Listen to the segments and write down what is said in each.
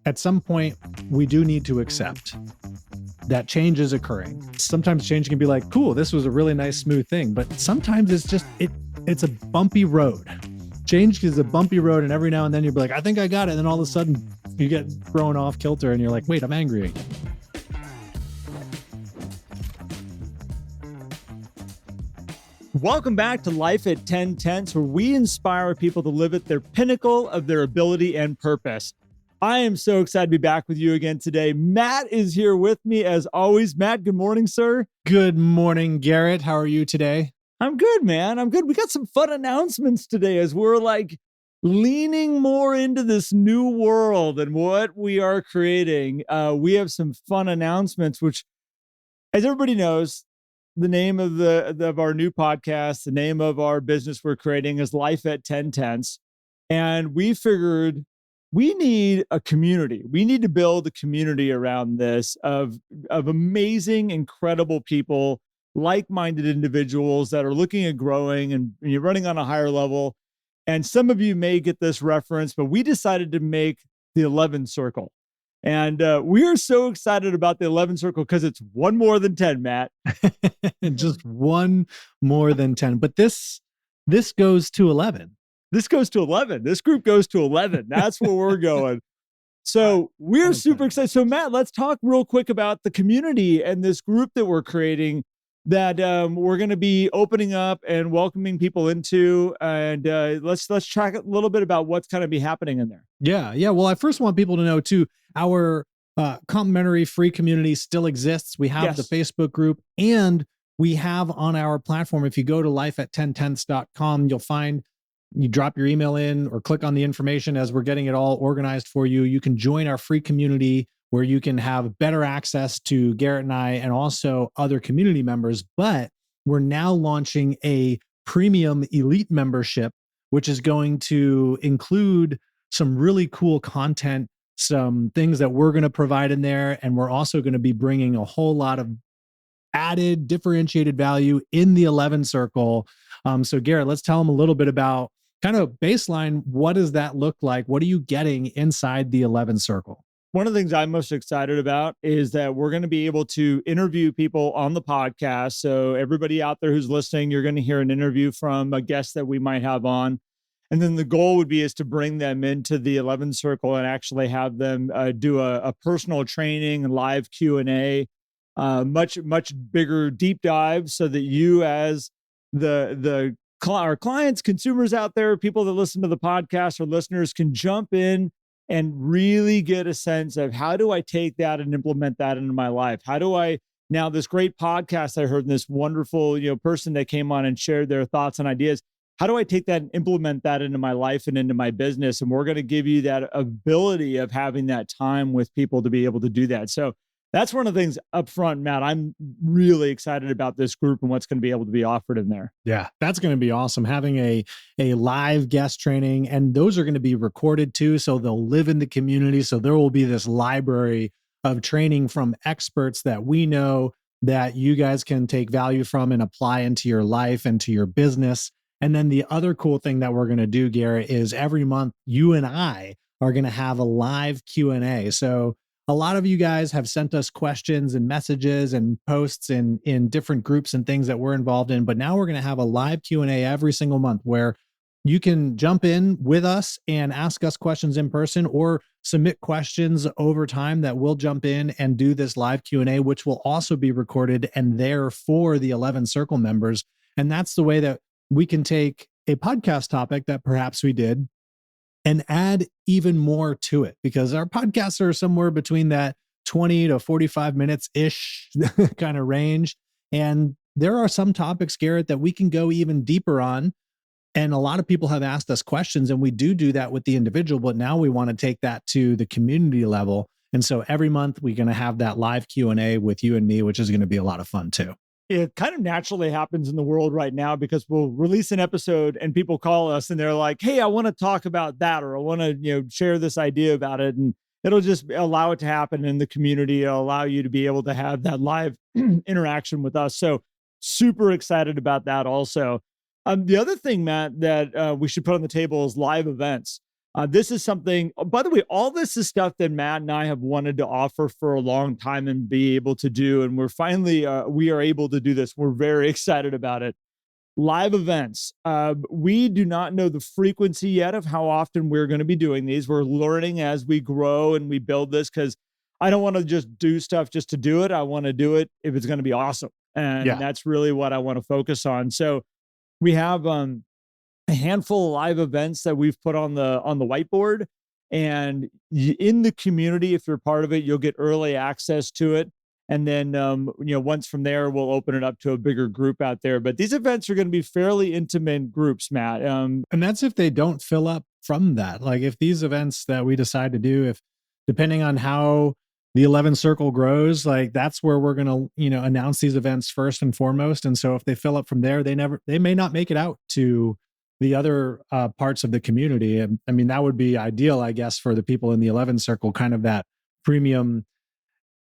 at some point, we do need to accept that change is occurring. Sometimes change can be like, cool, this was a really nice, smooth thing. But sometimes it's just, it's a bumpy road. Change is a bumpy road. And every now and then you'll be like, I think I got it. And then all of a sudden you get thrown off kilter and you're like, wait, I'm angry again. Welcome back to Life at 10 Tenths, where we inspire people to live at their pinnacle of their ability and purpose. I am so excited to be back with you again today. Matt is here with me as always. Matt, good morning, sir. Good morning, Garrett. How are you today? I'm good, man. I'm good. We got some fun announcements today as we're leaning more into this new world and what we are creating. We have some fun announcements, which, as everybody knows, the name of our new podcast, the name of our business we're creating is Life at 10 Tenths. And we figured we need a community. We need to build a community around this of amazing, incredible people, like-minded individuals that are looking at growing and you're running on a higher level. And some of you may get this reference, but we decided to make the 11 Circle. And we are so excited about the 11 Circle because it's one more than 10, Matt. Just one more than 10. But this goes to 11. This goes to 11. This group goes to 11. That's where we're going. So we're super excited. So Matt, let's talk real quick about the community and this group that we're creating that we're going to be opening up and welcoming people into. And let's track a little bit about what's going to be happening in there. Yeah. Well, I first want people to know too, our complimentary free community still exists. We have the Facebook group, and we have on our platform, if you go to lifeat10tenths.com, you'll find, you drop your email in or click on the information as we're getting it all organized for you. You can join our free community where you can have better access to Garrett and I and also other community members. But we're now launching a premium elite membership, which is going to include some really cool content, some things that we're going to provide in there. And we're also going to be bringing a whole lot of added differentiated value in the 11 Circle. So Garrett, let's tell them a little bit about kind of baseline. What does that look like? What are you getting inside the 11 Circle? One of the things I'm most excited about is that we're going to be able to interview people on the podcast. So everybody out there who's listening, you're going to hear an interview from a guest that we might have on. And then the goal would be is to bring them into the 11 Circle and actually have them do a personal training and live Q&A, much bigger deep dive, so that you as our clients, consumers out there, people that listen to the podcast or listeners can jump in and really get a sense of how do I take that and implement that into my life? How do I now, this great podcast I heard, and this wonderful, person that came on and shared their thoughts and ideas, how do I take that and implement that into my life and into my business? And we're going to give you that ability of having that time with people to be able to do that. So that's one of the things up front, Matt. I'm really excited about this group and what's going to be able to be offered in there. Yeah, that's going to be awesome. Having a live guest training, and those are going to be recorded too. So they'll live in the community. So there will be this library of training from experts that we know that you guys can take value from and apply into your life and to your business. And then the other cool thing that we're going to do, Garrett, is every month you and I are going to have a live Q&A. So a lot of you guys have sent us questions and messages and posts in different groups and things that we're involved in. But now we're going to have a live Q&A every single month where you can jump in with us and ask us questions in person or submit questions over time that we'll jump in and do this live Q&A, which will also be recorded and there for the 11 Circle members. And that's the way that we can take a podcast topic that perhaps we did and add even more to it, because our podcasts are somewhere between that 20 to 45 minutes-ish kind of range. And there are some topics, Garrett, that we can go even deeper on. And a lot of people have asked us questions, and we do that with the individual, but now we want to take that to the community level. And so every month we're going to have that live Q&A with you and me, which is going to be a lot of fun too. It kind of naturally happens in the world right now because we'll release an episode and people call us and they're like, hey, I want to talk about that, or I want to, share this idea about it. And it'll just allow it to happen in the community. It'll allow you to be able to have that live interaction with us. So super excited about that also. The other thing, Matt, that we should put on the table is live events. This is something, by the way, all this is stuff that Matt and I have wanted to offer for a long time and be able to do. And we're finally, we are able to do this. We're very excited about it. Live events. We do not know the frequency yet of how often we're going to be doing these. We're learning as we grow and we build this, because I don't want to just do stuff just to do it. I want to do it if it's going to be awesome. And Yeah. that's really what I want to focus on. So we have a handful of live events that we've put on the whiteboard, and in the community, if you're part of it, you'll get early access to it. And then once from there, we'll open it up to a bigger group out there. But these events are going to be fairly intimate groups, Matt. And that's if they don't fill up from that. Like if these events that we decide to do, if depending on how the 11 circle grows, like that's where we're going to, announce these events first and foremost. And so if they fill up from there, they may not make it out to the other parts of the community. And I mean, that would be ideal, I guess, for the people in the 11 circle, kind of that premium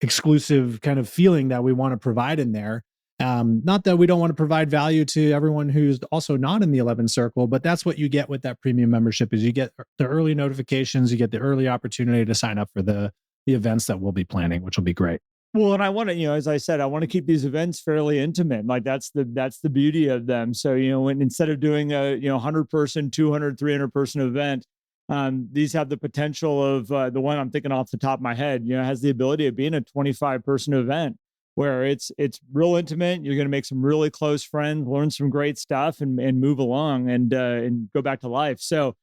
exclusive kind of feeling that we want to provide in there. Not that we don't want to provide value to everyone who's also not in the 11 circle, but that's what you get with that premium membership is you get the early notifications, you get the early opportunity to sign up for the events that we'll be planning, which will be great. Well, and I want to, as I said, I want to keep these events fairly intimate. Like that's the beauty of them. So, when instead of doing a, 100 person, 200, 300 person event, these have the potential of the one I'm thinking off the top of my head, has the ability of being a 25 person event where it's real intimate. You're going to make some really close friends, learn some great stuff, and move along and go back to life. So,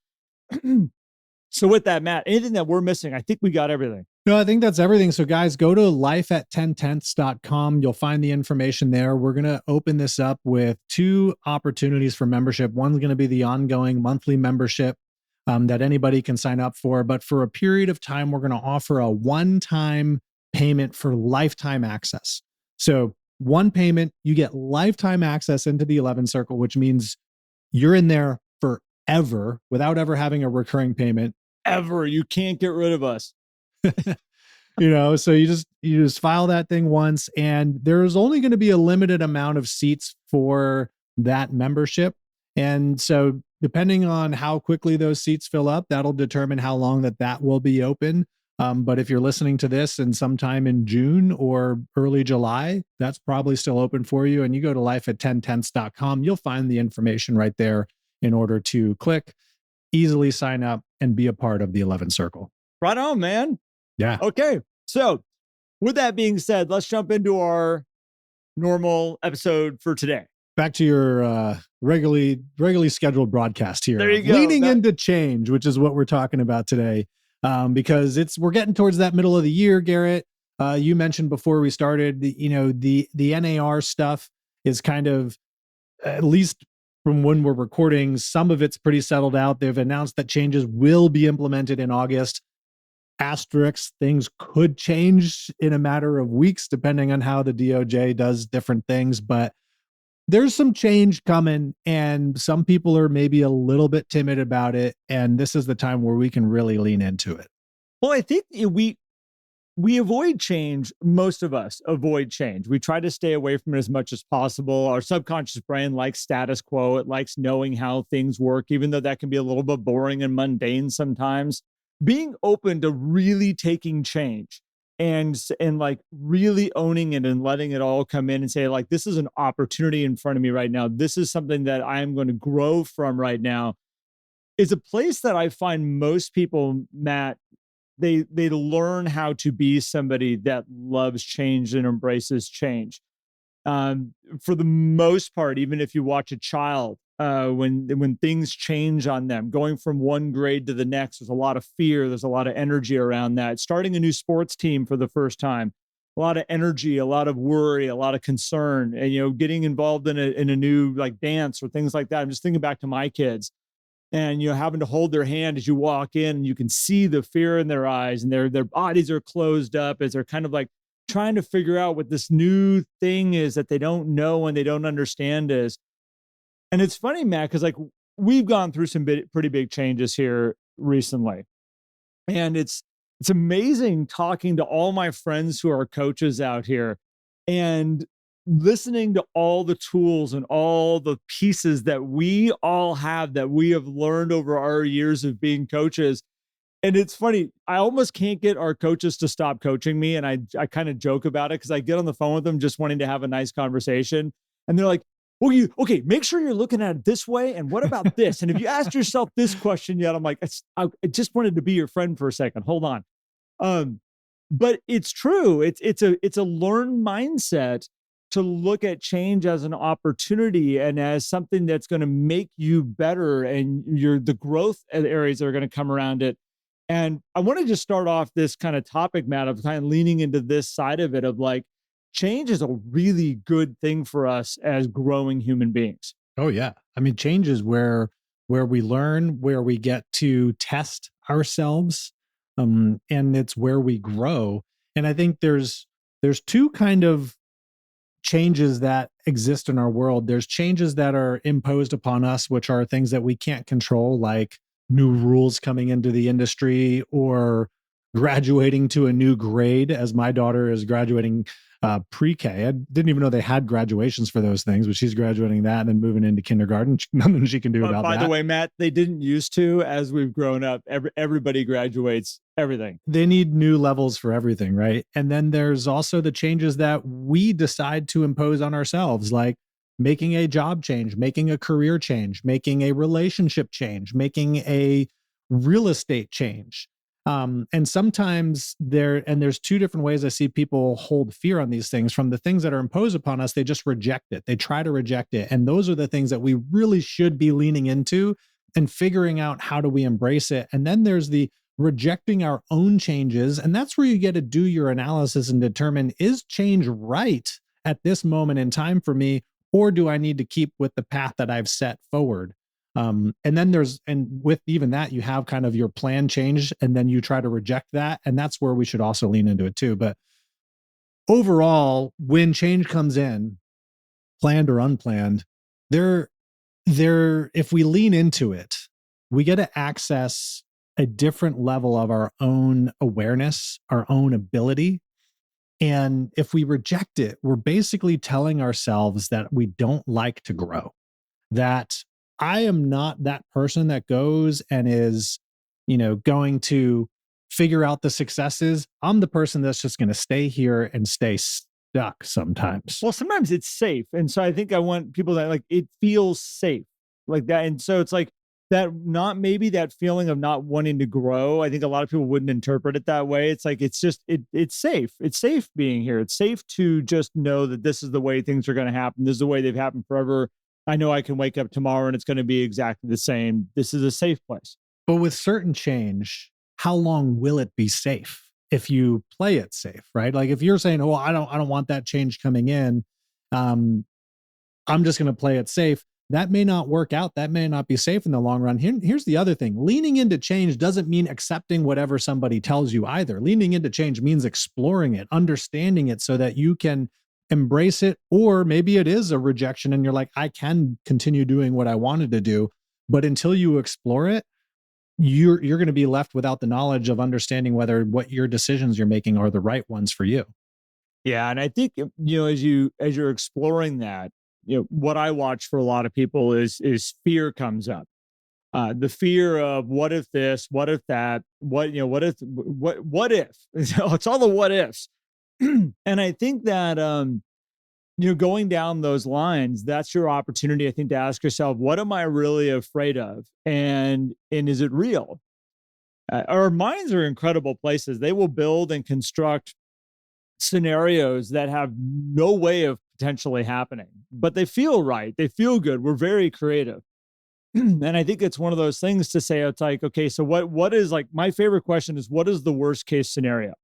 so with that, Matt, anything that we're missing, I think we got everything. No, I think that's everything. So guys, go to lifeat10tenths.com. You'll find the information there. We're going to open this up with 2 opportunities for membership. One's going to be the ongoing monthly membership that anybody can sign up for. But for a period of time, we're going to offer a one-time payment for lifetime access. So one payment, you get lifetime access into the 11 circle, which means you're in there forever without ever having a recurring payment. Ever. You can't get rid of us. So you just file that thing once, and there's only going to be a limited amount of seats for that membership. And so depending on how quickly those seats fill up, that'll determine how long that will be open. But if you're listening to this and sometime in June or early July, that's probably still open for you. And you go to lifeat10tenths.com, you'll find the information right there in order to click, easily sign up, and be a part of the 11 circle. Right on, man. Yeah. Okay. So with that being said, let's jump into our normal episode for today. Back to your regularly scheduled broadcast here. There you go. Leaning into change, which is what we're talking about today. Because we're getting towards that middle of the year, Garrett. You mentioned before we started, the NAR stuff is kind of, at least from when we're recording, some of it's pretty settled out. They've announced that changes will be implemented in August. Asterisks, things could change in a matter of weeks, depending on how the DOJ does different things. But there's some change coming, and some people are maybe a little bit timid about it. And this is the time where we can really lean into it. Well, I think we avoid change. Most of us avoid change. We try to stay away from it as much as possible. Our subconscious brain likes status quo. It likes knowing how things work, even though that can be a little bit boring and mundane sometimes. Being open to really taking change and like really owning it and letting it all come in and say, like, this is an opportunity in front of me right now. This is something that I am going to grow from right now, is a place that I find most people, Matt, they learn how to be somebody that loves change and embraces change. For the most part, even if you watch a child, when things change on them, going from one grade to the next, there's a lot of fear. There's a lot of energy around that. Starting a new sports team for the first time, a lot of energy, a lot of worry, a lot of concern, and, getting involved in a new like dance or things like that. I'm just thinking back to my kids and, having to hold their hand as you walk in, and you can see the fear in their eyes, and their bodies are closed up as they're kind of like trying to figure out what this new thing is that they don't know and they don't understand is. And it's funny, Matt, because like we've gone through some pretty big changes here recently. And it's amazing talking to all my friends who are coaches out here. And listening to all the tools and all the pieces that we all have that we have learned over our years of being coaches. And it's funny, I almost can't get our coaches to stop coaching me. And I kind of joke about it because I get on the phone with them just wanting to have a nice conversation. And they're like, well, okay, make sure you're looking at it this way. And what about this? And have you asked yourself this question yet? I'm like, I just wanted to be your friend for a second. Hold on. Um, but it's true. It's a learned mindset to look at change as an opportunity and as something that's going to make you better, and the growth areas that are going to come around it. And I want to just start off this kind of topic, Matt, of kind of leaning into this side of it of like, change is a really good thing for us as growing human beings. Oh yeah. I mean, change is where we learn, where we get to test ourselves, and it's where we grow. And I think there's two kind of changes that exist in our world. There's changes that are imposed upon us, which are things that we can't control, like new rules coming into the industry or graduating to a new grade, as my daughter is graduating pre-K. I didn't even know they had graduations for those things, but she's graduating that and then moving into kindergarten. Nothing she can do But about by the that. way, Matt, they didn't used to. As we've grown up, everybody graduates everything. They need new levels for everything, right? And then there's also the changes that we decide to impose on ourselves, like making a job change, making a career change, making a relationship change, making a real estate change. And sometimes there's two different ways I see people hold fear on these things. From the things that are imposed upon us, they just reject it. They try to reject it. And those are the things that we really should be leaning into and figuring out how do we embrace it. And then there's the rejecting our own changes. And that's where you get to do your analysis and determine, is change right at this moment in time for me? Or do I need to keep with the path that I've set forward? And with even that, you have kind of your plan change and then you try to reject that. And that's where we should also lean into it too. But overall, when change comes in, planned or unplanned, there, if we lean into it, we get to access a different level of our own awareness, our own ability. And if we reject it, we're basically telling ourselves that we don't like to grow, that I am not that person that goes and is, going to figure out the successes. I'm the person that's just going to stay here and stay stuck sometimes. Well, sometimes it's safe. And so I think I want people that like it feels safe like that. And so it's like that, not maybe that feeling of not wanting to grow. I think a lot of people wouldn't interpret it that way. It's like it's just it's safe. It's safe being here. It's safe to just know that this is the way things are going to happen. This is the way they've happened forever. I know I can wake up tomorrow and it's going to be exactly the same. This is a safe place. But with certain change, how long will it be safe if you play it safe, right? Like if you're saying, "Oh, I don't want that change coming in. Um, I'm just going to play it safe." That may not work out. That may not be safe in the long run. Here's the other thing. Leaning into change doesn't mean accepting whatever somebody tells you either. Leaning into change means exploring it, understanding it so that you can embrace it. Or maybe it is a rejection and you're like, I can continue doing what I wanted to do. But until you explore it, you're going to be left without the knowledge of understanding whether what your decisions you're making are the right ones for you. Yeah, and I think as you're exploring that, what I watch for a lot of people is fear comes up. The fear of what if this, what if that, what if? It's all the what ifs. And I think that going down those lines, that's your opportunity, I think, to ask yourself, what am I really afraid of? And is it real? Our minds are incredible places. They will build and construct scenarios that have no way of potentially happening, but they feel right. They feel good. We're very creative. And I think it's one of those things to say, it's like, okay, so what is, like, my favorite question is, what is the worst case scenario?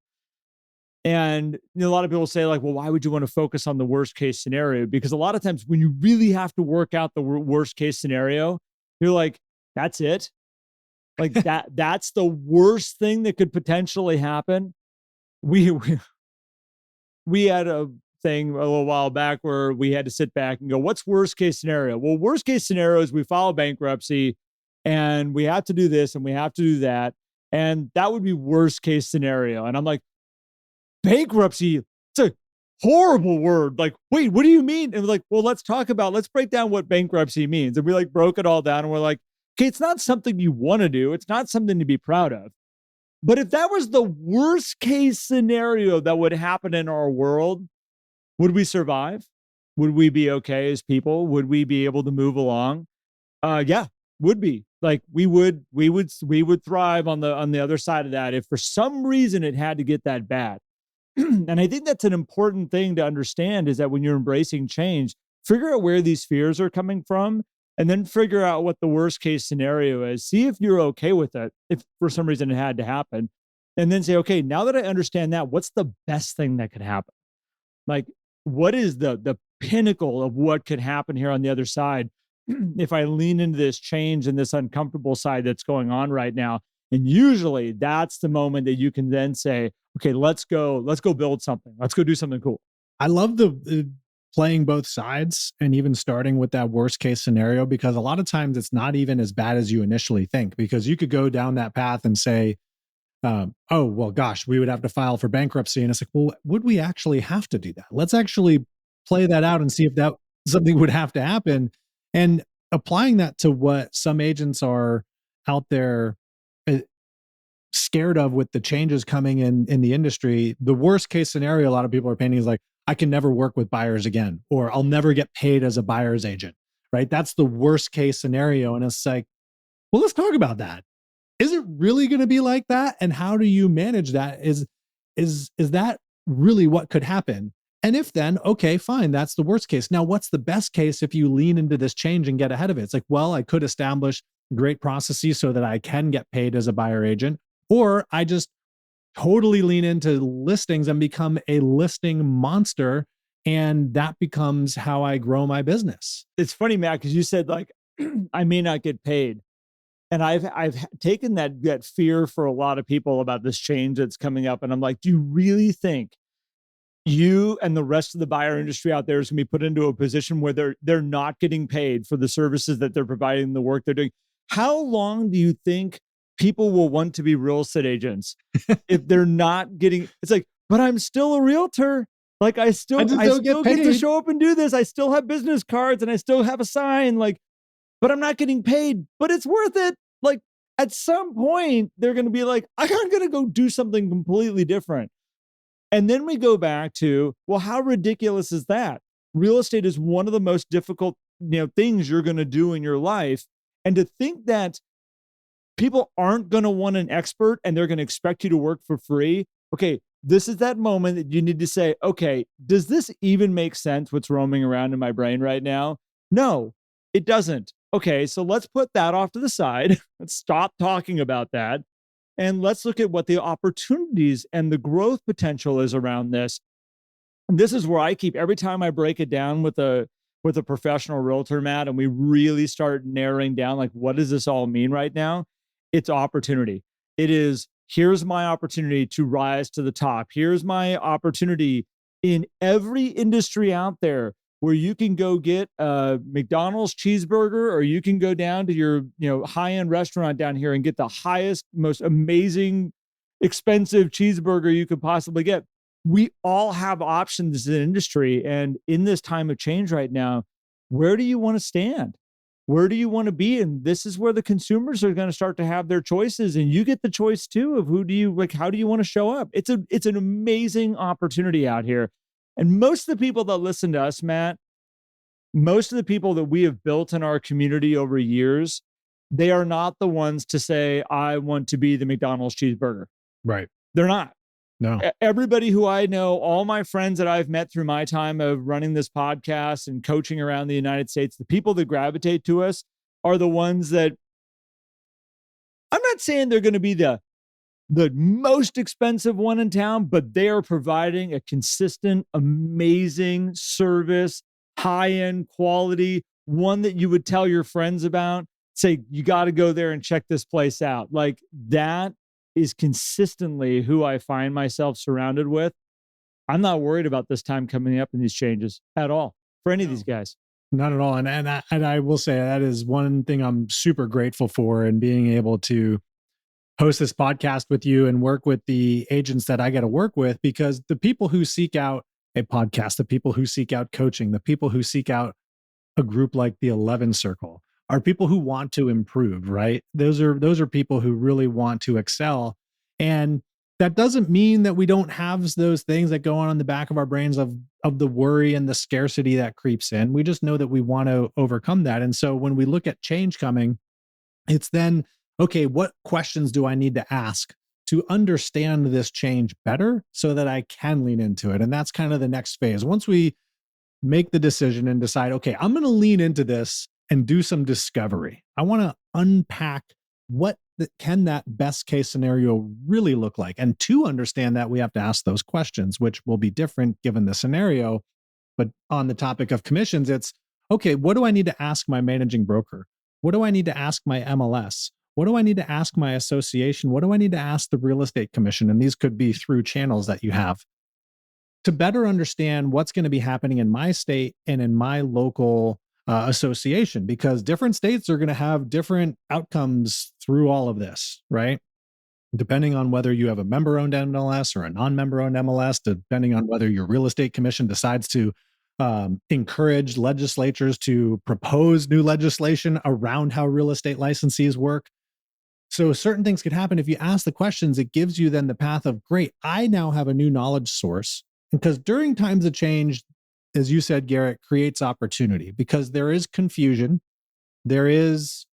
And a lot of people say, like, well, why would you want to focus on the worst case scenario? Because a lot of times when you really have to work out the worst case scenario, you're like, that's it. Like that's the worst thing that could potentially happen. We had a thing a little while back where we had to sit back and go, what's worst case scenario? Well, worst case scenario is we file bankruptcy and we have to do this and we have to do that. And that would be worst case scenario. And I'm like, bankruptcy? horrible word. Like, wait, what do you mean? And we're like, well, let's break down what bankruptcy means. And we like broke it all down and we're like, okay, it's not something you want to do. It's not something to be proud of. But if that was the worst case scenario that would happen in our world, would we survive? Would we be okay as people? Would we be able to move along? Yeah, would be. Like we would thrive on the other side of that if for some reason it had to get that bad. And I think that's an important thing to understand is that when you're embracing change, figure out where these fears are coming from and then figure out what the worst case scenario is. See if you're okay with it, if for some reason it had to happen. And then say, okay, now that I understand that, what's the best thing that could happen? Like, what is the pinnacle of what could happen here on the other side if I lean into this change and this uncomfortable side that's going on right now? And usually that's the moment that you can then say, okay, let's go build something. Let's go do something cool. I love the playing both sides and even starting with that worst case scenario, because a lot of times it's not even as bad as you initially think, because you could go down that path and say, oh, well, gosh, we would have to file for bankruptcy. And it's like, well, would we actually have to do that? Let's actually play that out and see if that something would have to happen. And applying that to what some agents are out there uh, scared of with the changes coming in the industry. The worst case scenario a lot of people are painting is like, I can never work with buyers again, or I'll never get paid as a buyer's agent, right? That's the worst case scenario. And it's like, well, let's talk about that. Is it really going to be like that? And how do you manage that? Is that really what could happen? And if then, okay, fine, that's the worst case. Now, what's the best case if you lean into this change and get ahead of it? It's like, well, I could establish great processes so that I can get paid as a buyer agent, or I just totally lean into listings and become a listing monster. And that becomes how I grow my business. It's funny, Matt, because you said like I may not get paid. And I've taken that fear for a lot of people about this change that's coming up. And I'm like, do you really think you and the rest of the buyer industry out there is going to be put into a position where they're not getting paid for the services that they're providing, the work they're doing? How long do you think people will want to be real estate agents if they're not getting? It's like, but I'm still a realtor. Like I I still just I don't get still get to paid. show up and do this. I still have business cards and I still have a sign. Like, but I'm not getting paid. But it's worth it. Like at some point, they're going to be like, I'm going to go do something completely different. And then we go back to, well, how ridiculous is that? Real estate is one of the most difficult, things you're going to do in your life. And to think that people aren't going to want an expert and they're going to expect you to work for free. Okay, this is that moment that you need to say, okay, does this even make sense what's roaming around in my brain right now? No, it doesn't. Okay, so let's put that off to the side. Let's stop talking about that. And let's look at what the opportunities and the growth potential is around this. And this is where I keep every time I break it down with a professional realtor, Matt, and we really start narrowing down like what does this all mean right now? It's opportunity. It is here's my opportunity to rise to the top. Here's my opportunity in every industry out there where you can go get a McDonald's cheeseburger or you can go down to your, high-end restaurant down here and get the highest, most amazing, expensive cheeseburger you could possibly get. We all have options in the industry. And in this time of change right now, where do you want to stand? Where do you want to be? And this is where the consumers are going to start to have their choices. And you get the choice too of how do you want to show up? It's an amazing opportunity out here. And most of the people that listen to us, Matt, most of the people that we have built in our community over years, they are not the ones to say, I want to be the McDonald's cheeseburger. Right. They're not. No. Everybody who I know, all my friends that I've met through my time of running this podcast and coaching around the United States, the people that gravitate to us are the ones that I'm not saying they're going to be the most expensive one in town, but they are providing a consistent, amazing service, high-end quality, one that you would tell your friends about, say, you got to go there and check this place out. Like that is consistently who I find myself surrounded with. I'm not worried about this time coming up and these changes at all for any of these guys. Not at all. And I will say that is one thing I'm super grateful for, and being able to host this podcast with you and work with the agents that I get to work with, because the people who seek out a podcast, the people who seek out coaching, the people who seek out a group like the 11 Circle are people who want to improve, right? Those are people who really want to excel. And that doesn't mean that we don't have those things that go on in the back of our brains of the worry and the scarcity that creeps in. We just know that we want to overcome that. And so when we look at change coming, it's then, okay, what questions do I need to ask to understand this change better so that I can lean into it? And that's kind of the next phase. Once we make the decision and decide, okay, I'm going to lean into this and do some discovery. I want to unpack can that best case scenario really look like? And to understand that, we have to ask those questions, which will be different given the scenario. But on the topic of commissions, it's okay, what do I need to ask my managing broker? What do I need to ask my MLS? What do I need to ask my association? What do I need to ask the real estate commission? And these could be through channels that you have to better understand what's going to be happening in my state and in my local association, because different states are going to have different outcomes through all of this, right? Depending on whether you have a member owned MLS or a non member owned MLS, depending on whether your real estate commission decides to encourage legislatures to propose new legislation around how real estate licensees work. So certain things could happen. If you ask the questions, it gives you then the path of, great, I now have a new knowledge source. Because during times of change, as you said, Garrett, creates opportunity because there is confusion. There is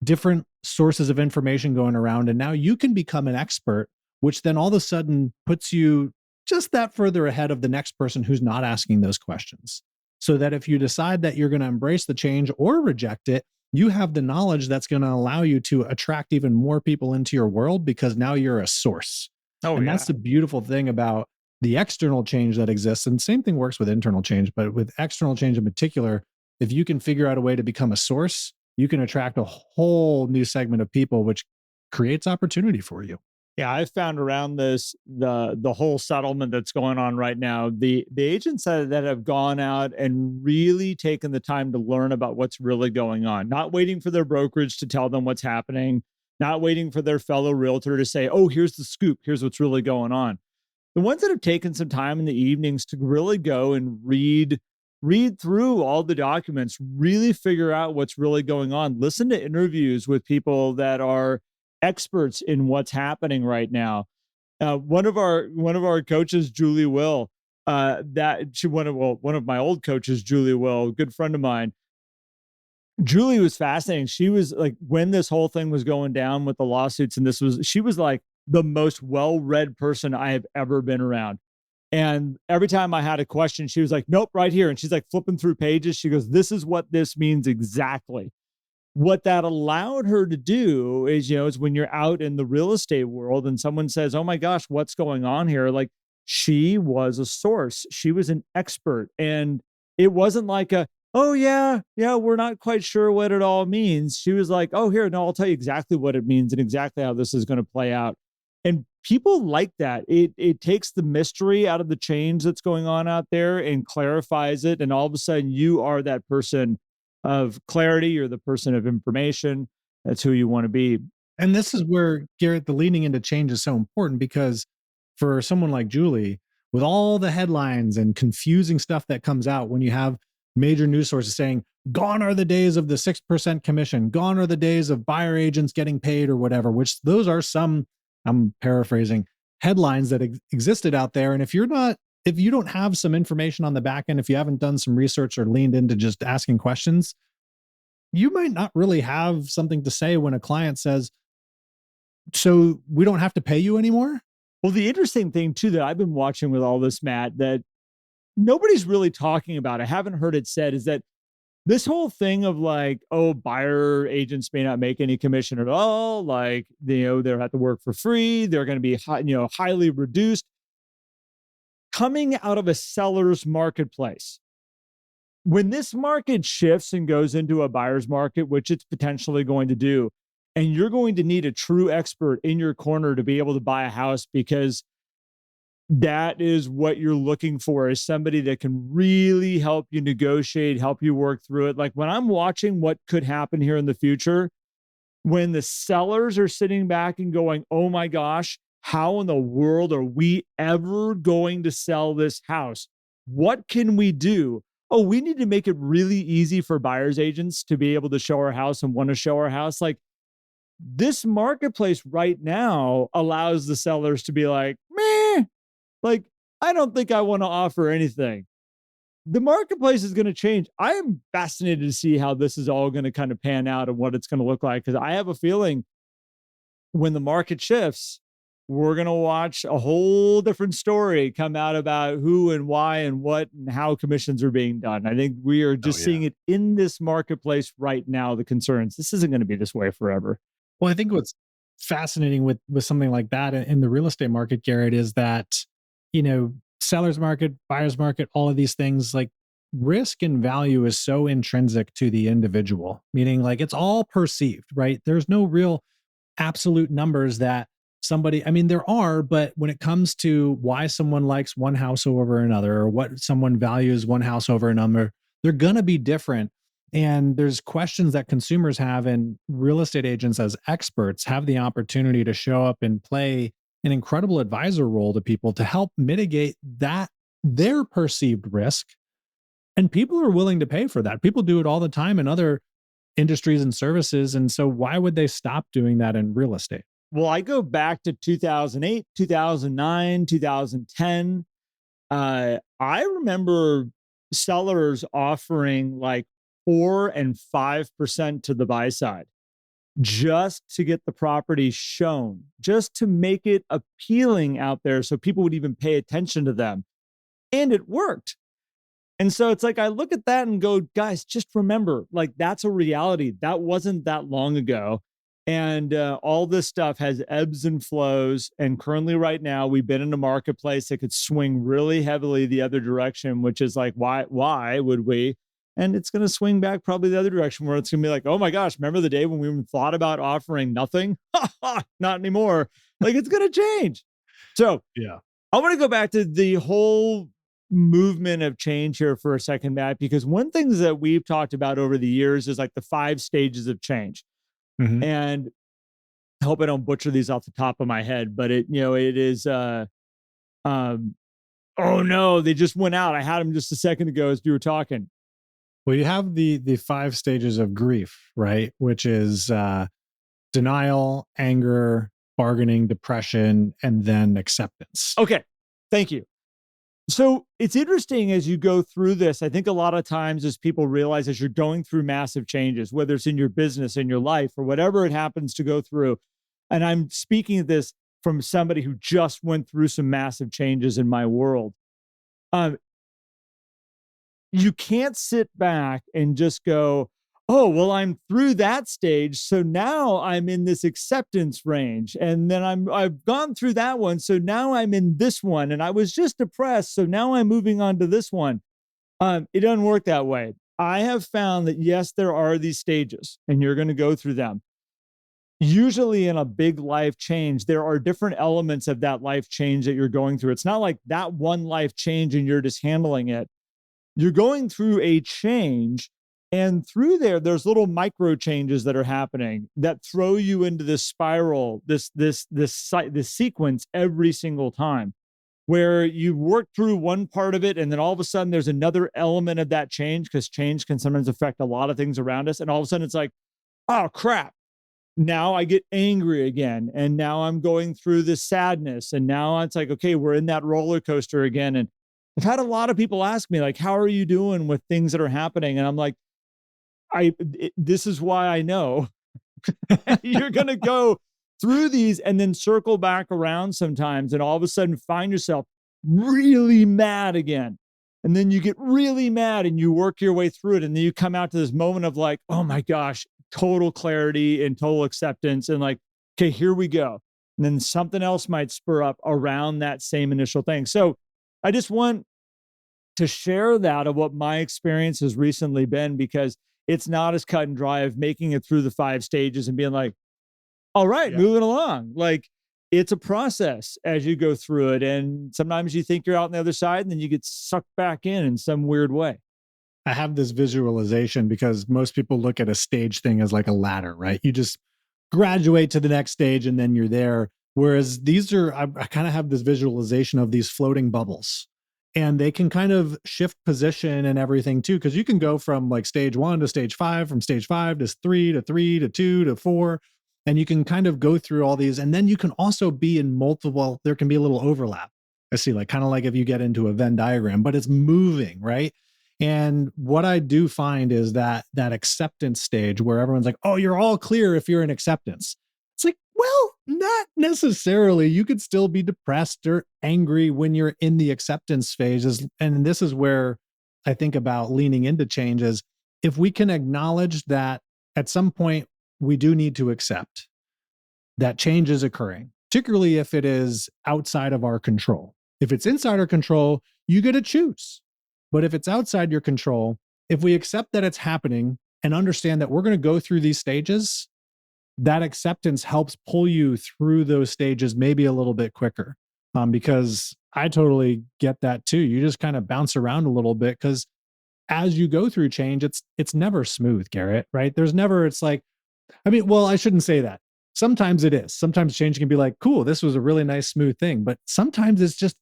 different sources of information going around. And now you can become an expert, which then all of a sudden puts you just that further ahead of the next person who's not asking those questions. So that if you decide that you're going to embrace the change or reject it, you have the knowledge that's going to allow you to attract even more people into your world because now you're a source. Oh, And yeah. that's the beautiful thing about the external change that exists. And same thing works with internal change, but with external change in particular, if you can figure out a way to become a source, you can attract a whole new segment of people, which creates opportunity for you. Yeah, I've found around this the whole settlement that's going on right now, the agents that have gone out and really taken the time to learn about what's really going on, not waiting for their brokerage to tell them what's happening, not waiting for their fellow realtor to say, "Oh, here's the scoop, here's what's really going on." The ones that have taken some time in the evenings to really go and read through all the documents, really figure out what's really going on, listen to interviews with people that are experts in what's happening right now. One of our coaches, Julie Will, that she one of my old coaches, Julie Will, a good friend of mine. Julie was fascinating. She was like, when this whole thing was going down with the lawsuits, and she was like the most well-read person I have ever been around. And every time I had a question, she was like, "Nope, right here." And she's like flipping through pages. She goes, "This is what this means exactly." What that allowed her to do is when you're out in the real estate world and someone says, "Oh my gosh, what's going on here?" Like, she was a source. She was an expert. And it wasn't like "Oh yeah, yeah, we're not quite sure what it all means." She was like, "Oh, here, no, I'll tell you exactly what it means and exactly how this is going to play out." And people like that. It takes the mystery out of the change that's going on out there and clarifies it. And all of a sudden you are that person of clarity. You're the person of information. That's who you want to be. And this is where, Garrett, the leaning into change is so important because for someone like Julie, with all the headlines and confusing stuff that comes out when you have major news sources saying, gone are the days of the 6% commission, gone are the days of buyer agents getting paid or whatever, which those are some, I'm paraphrasing, headlines that existed out there. And if you don't have some information on the back end, if you haven't done some research or leaned into just asking questions, you might not really have something to say when a client says, "So we don't have to pay you anymore?" Well, the interesting thing too that I've been watching with all this, Matt, that nobody's really talking about, I haven't heard it said, is that this whole thing of like, oh, buyer agents may not make any commission at all. Like, they'll have to work for free. They're going to be highly reduced. Coming out of a seller's marketplace. When this market shifts and goes into a buyer's market, which it's potentially going to do, and you're going to need a true expert in your corner to be able to buy a house, because that is what you're looking for, is somebody that can really help you negotiate, help you work through it. Like, when I'm watching what could happen here in the future, when the sellers are sitting back and going, "Oh my gosh, how in the world are we ever going to sell this house? What can we do? Oh, we need to make it really easy for buyer's agents to be able to show our house and want to show our house. Like, this marketplace right now allows the sellers to be like, meh, like, I don't think I want to offer anything. The marketplace is going to change. I am fascinated to see how this is all going to kind of pan out and what it's going to look like. Cause I have a feeling when the market shifts, we're going to watch a whole different story come out about who and why and what and how commissions are being done. I think we are Oh just yeah. seeing it in this marketplace right now. The concerns, this isn't going to be this way forever. Well, I think what's fascinating with something like that in the real estate market, Garrett, is that, sellers market, buyers market, all of these things, like risk and value is so intrinsic to the individual, meaning like it's all perceived, right? There's no real absolute numbers that somebody, I mean, there are, but when it comes to why someone likes one house over another or what someone values one house over another, they're going to be different. And there's questions that consumers have, and real estate agents, as experts, have the opportunity to show up and play an incredible advisor role to people to help mitigate that, their perceived risk. And people are willing to pay for that. People do it all the time in other industries and services. And so why would they stop doing that in real estate? Well, I go back to 2008, 2009, 2010. I remember sellers offering like 4 and 5% to the buy side just to get the property shown, just to make it appealing out there so people would even pay attention to them. And it worked. And so it's like I look at that and go, guys, just remember, like, that's a reality. That wasn't that long ago. And all this stuff has ebbs and flows. And currently, right now, we've been in a marketplace that could swing really heavily the other direction, which is like, why would we? And it's going to swing back probably the other direction where it's going to be like, oh my gosh, remember the day when we even thought about offering nothing? Not anymore. Like, it's going to change. So Yeah. I want to go back to the whole movement of change here for a second, Matt, because one thing that we've talked about over the years is like the 5 stages of change. Mhm. And I hope I don't butcher these off the top of my head, but it is, um, oh no, they just went out. I had them just a second ago as you were talking. Well, you have the 5 stages of grief, right? Which is denial, anger, bargaining, depression, and then acceptance. Okay. Thank you. So it's interesting as you go through this. I think a lot of times as people realize as you're going through massive changes, whether it's in your business, in your life, or whatever it happens to go through. And I'm speaking of this from somebody who just went through some massive changes in my world. Um, you can't sit back and just go, oh, well, I'm through that stage. So now I'm in this acceptance range. And then I've gone through that one. So now I'm in this one. And I was just depressed. So now I'm moving on to this one. It doesn't work that way. I have found that yes, there are these stages and you're going to go through them. Usually in a big life change, there are different elements of that life change that you're going through. It's not like that one life change and you're just handling it. You're going through a change, and through there's little micro changes that are happening that throw you into this spiral, this sequence every single time, where you work through one part of it, and then all of a sudden there's another element of that change, because change can sometimes affect a lot of things around us, and all of a sudden it's like, oh crap. Now I get angry again, and now I'm going through this sadness, and now it's like, okay, we're in that roller coaster again. And I've had a lot of people ask me, like, how are you doing with things that are happening? And I'm like, this is why I know you're going to go through these and then circle back around sometimes. And all of a sudden find yourself really mad again. And then you get really mad and you work your way through it. And then you come out to this moment of like, oh my gosh, total clarity and total acceptance. And like, okay, here we go. And then something else might spur up around that same initial thing. So I just want to share that of what my experience has recently been, because it's not as cut and dry of making it through the 5 stages and being like, all right, Yeah. moving along. Like, it's a process as you go through it. And sometimes you think you're out on the other side and then you get sucked back in some weird way. I have this visualization because most people look at a stage thing as like a ladder, right? You just graduate to the next stage and then you're there. Whereas these are, I kind of have this visualization of these floating bubbles, and they can kind of shift position and everything too. Cause you can go from like stage 1 to stage 5, from stage 5 to 3 to 3 to 2 to 4. And you can kind of go through all these. And then you can also be in multiple, there can be a little overlap. I see, like kind of like if you get into a Venn diagram, but it's moving, right? And what I do find is that acceptance stage where everyone's like, "Oh, you're all clear if you're in acceptance." It's like, well, not necessarily. You could still be depressed or angry when you're in the acceptance phases. And this is where I think about leaning into changes. If we can acknowledge that at some point we do need to accept that change is occurring, particularly if it is outside of our control. If it's inside our control, you get to choose. But if it's outside your control, if we accept that it's happening and understand that we're going to go through these stages, that acceptance helps pull you through those stages maybe a little bit quicker. Because I totally get that too. You just kind of bounce around a little bit because as you go through change, it's never smooth, Garrett, right? There's never, it's like, I mean, well, I shouldn't say that. Sometimes it is. Sometimes change can be like, cool, this was a really nice, smooth thing. But sometimes it's just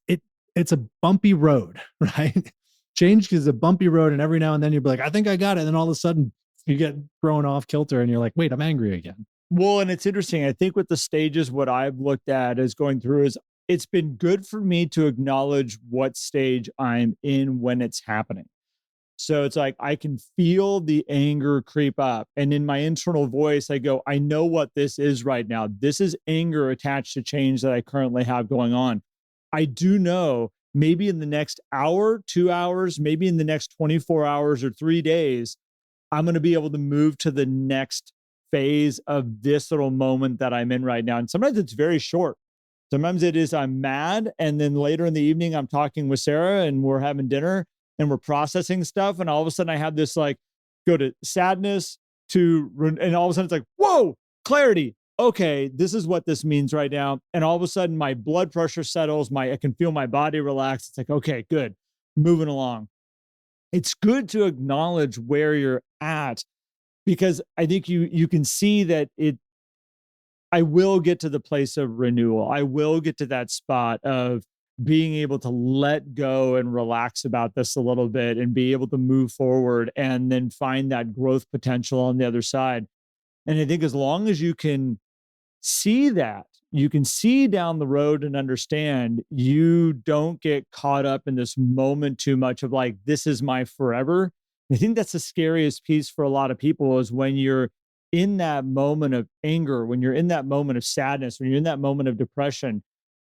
it's a bumpy road, right? Change is a bumpy road, and every now and then you'll be like, I think I got it. And then all of a sudden you get thrown off kilter and you're like, wait, I'm angry again. Well, and it's interesting. I think with the stages, what I've looked at as going through is it's been good for me to acknowledge what stage I'm in when it's happening. So it's like I can feel the anger creep up. And in my internal voice, I go, I know what this is right now. This is anger attached to change that I currently have going on. I do know maybe in the next hour, 2 hours, maybe in the next 24 hours or 3 days, I'm going to be able to move to the next phase of this little moment that I'm in right now. And sometimes it's very short. Sometimes it is I'm mad. And then later in the evening, I'm talking with Sarah and we're having dinner and we're processing stuff. And all of a sudden I have this like go to sadness to, and all of a sudden it's like, whoa, clarity. Okay, this is what this means right now. And all of a sudden my blood pressure settles, I can feel my body relax. It's like, okay, good, moving along. It's good to acknowledge where you're at because I think you can see that I will get to the place of renewal. I will get to that spot of being able to let go and relax about this a little bit and be able to move forward and then find that growth potential on the other side. And I think as long as you can see that, you can see down the road and understand, you don't get caught up in this moment too much of like, this is my forever. I think that's the scariest piece for a lot of people is when you're in that moment of anger, when you're in that moment of sadness, when you're in that moment of depression,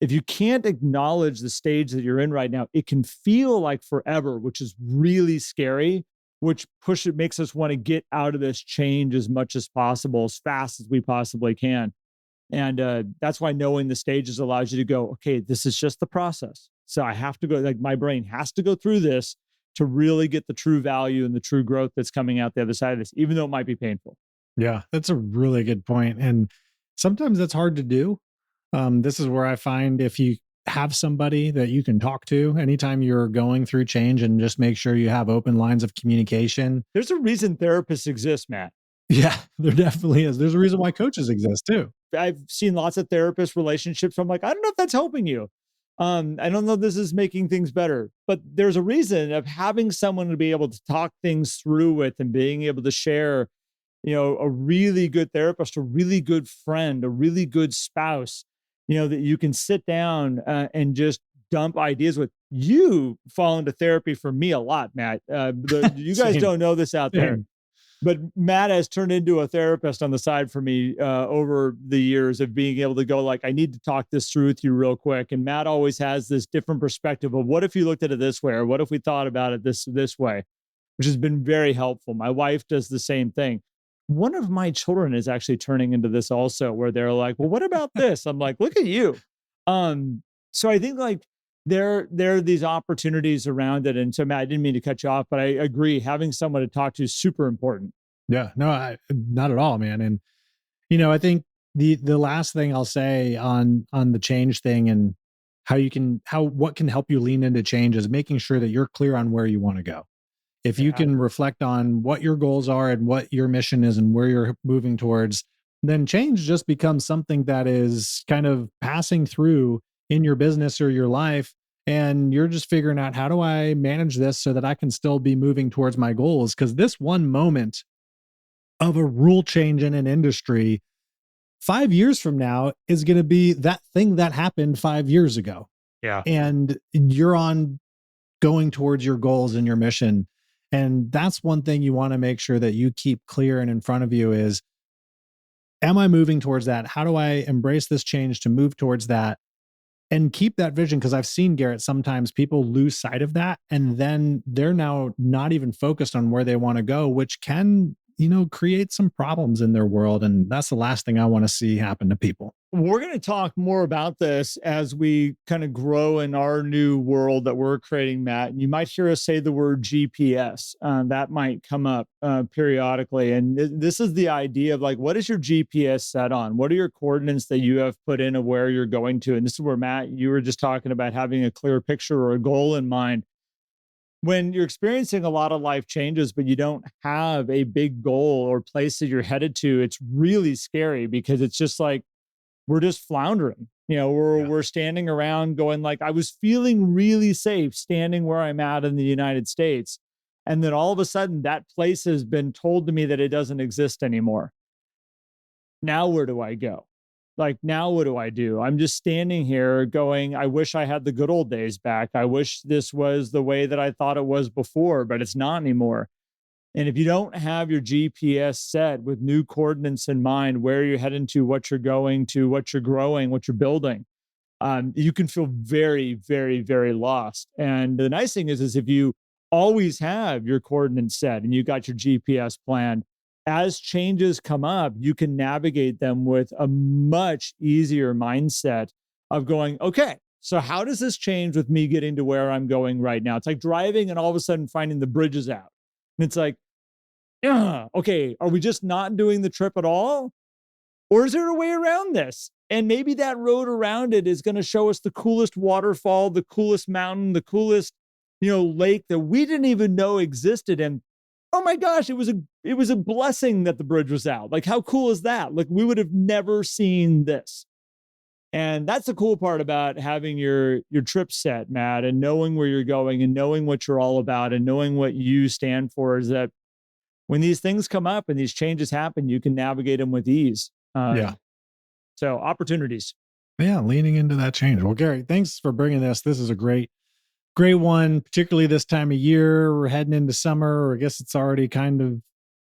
if you can't acknowledge the stage that you're in right now, it can feel like forever, which is really scary, which makes us want to get out of this change as much as possible, as fast as we possibly can. And that's why knowing the stages allows you to go, okay, this is just the process. So I have to go, like my brain has to go through this to really get the true value and the true growth that's coming out the other side of this, even though it might be painful. Yeah, that's a really good point. And sometimes that's hard to do. This is where I find if you have somebody that you can talk to anytime you're going through change and just make sure you have open lines of communication. There's a reason therapists exist, Matt. Yeah, there definitely is. There's a reason why coaches exist too. I've seen lots of therapist relationships. I'm like, I don't know if that's helping you. I don't know if this is making things better, but there's a reason of having someone to be able to talk things through with and being able to share, a really good therapist, a really good friend, a really good spouse, that you can sit down and just dump ideas with. You fall into therapy for me a lot, Matt. You guys don't know this out there. But Matt has turned into a therapist on the side for me over the years of being able to go like, I need to talk this through with you real quick. And Matt always has this different perspective of what if you looked at it this way, or what if we thought about it this way, which has been very helpful. My wife does the same thing. One of my children is actually turning into this also, where they're like, well, what about this? I'm like, look at you. So I think like there are these opportunities around it. And so Matt, I didn't mean to cut you off, but I agree. Having someone to talk to is super important. Yeah, no, not at all, man. And I think the last thing I'll say on the change thing and what can help you lean into change is making sure that you're clear on where you want to go. If you Yeah. can reflect on what your goals are and what your mission is and where you're moving towards, then change just becomes something that is kind of passing through in your business or your life. And you're just figuring out, how do I manage this so that I can still be moving towards my goals? Because this one moment of a rule change in an industry 5 years from now is going to be that thing that happened 5 years ago. Yeah. And you're on going towards your goals and your mission. And that's one thing you want to make sure that you keep clear and in front of you is, am I moving towards that? How do I embrace this change to move towards that and keep that vision? Because I've seen, Garrett, sometimes people lose sight of that and then they're now not even focused on where they want to go, which can, create some problems in their world. And that's the last thing I want to see happen to people. We're going to talk more about this as we kind of grow in our new world that we're creating, Matt. And you might hear us say the word GPS. That might come up periodically. And this is the idea of like, what is your GPS set on? What are your coordinates that you have put in of where you're going to? And this is where, Matt, you were just talking about having a clear picture or a goal in mind. When you're experiencing a lot of life changes, but you don't have a big goal or place that you're headed to, it's really scary because it's just like, we're just floundering. We're standing around going like, I was feeling really safe standing where I'm at in the United States. And then all of a sudden that place has been told to me that it doesn't exist anymore. Now, where do I go? Like, now what do I do? I'm just standing here going, I wish I had the good old days back. I wish this was the way that I thought it was before, but it's not anymore. And if you don't have your GPS set with new coordinates in mind, where you're heading to, what you're going to, what you're growing, what you're building, you can feel very, very, very lost. And the nice thing is if you always have your coordinates set and you got your GPS planned, as changes come up, you can navigate them with a much easier mindset of going, okay, so how does this change with me getting to where I'm going right now? It's like driving and all of a sudden finding the bridges out. And it's like, yeah, okay, are we just not doing the trip at all? Or is there a way around this? And maybe that road around it is going to show us the coolest waterfall, the coolest mountain, the coolest, lake that we didn't even know existed. And oh my gosh, it was a blessing that the bridge was out. Like, how cool is that? Like, we would have never seen this. And that's the cool part about having your trip set, Matt, and knowing where you're going and knowing what you're all about and knowing what you stand for, is that when these things come up and these changes happen, you can navigate them with ease. Yeah. So opportunities. Yeah. Leaning into that change. Well, Gary, thanks for bringing this. This is a great one, particularly this time of year. We're heading into summer, or I guess it's already kind of,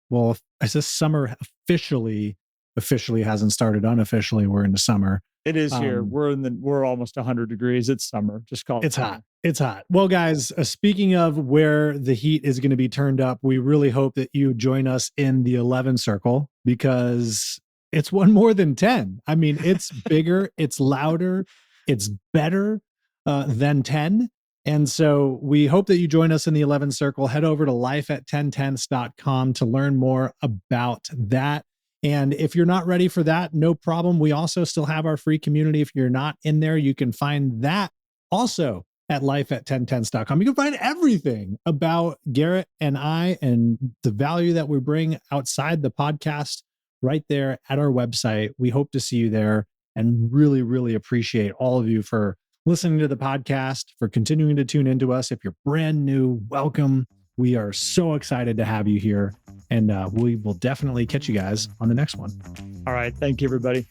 well, I guess summer officially hasn't started. Unofficially, we're into summer. It is here. We're almost 100 degrees. It's summer. Just call it. It's hot. It's hot. Well, guys, speaking of where the heat is going to be turned up, we really hope that you join us in the 11 circle, because it's one more than 10. I mean, it's bigger, it's louder, it's better than 10. And so we hope that you join us in the 11 circle. Head over to lifeat10tenths.com to learn more about that. And if you're not ready for that, no problem. We also still have our free community. If you're not in there, you can find that also at lifeat10tenths.com. You can find everything about Garrett and I and the value that we bring outside the podcast right there at our website. We hope to see you there and really, really appreciate all of you for listening to the podcast, for continuing to tune into us. If you're brand new, welcome. We are so excited to have you here, and we will definitely catch you guys on the next one. All right. Thank you, everybody.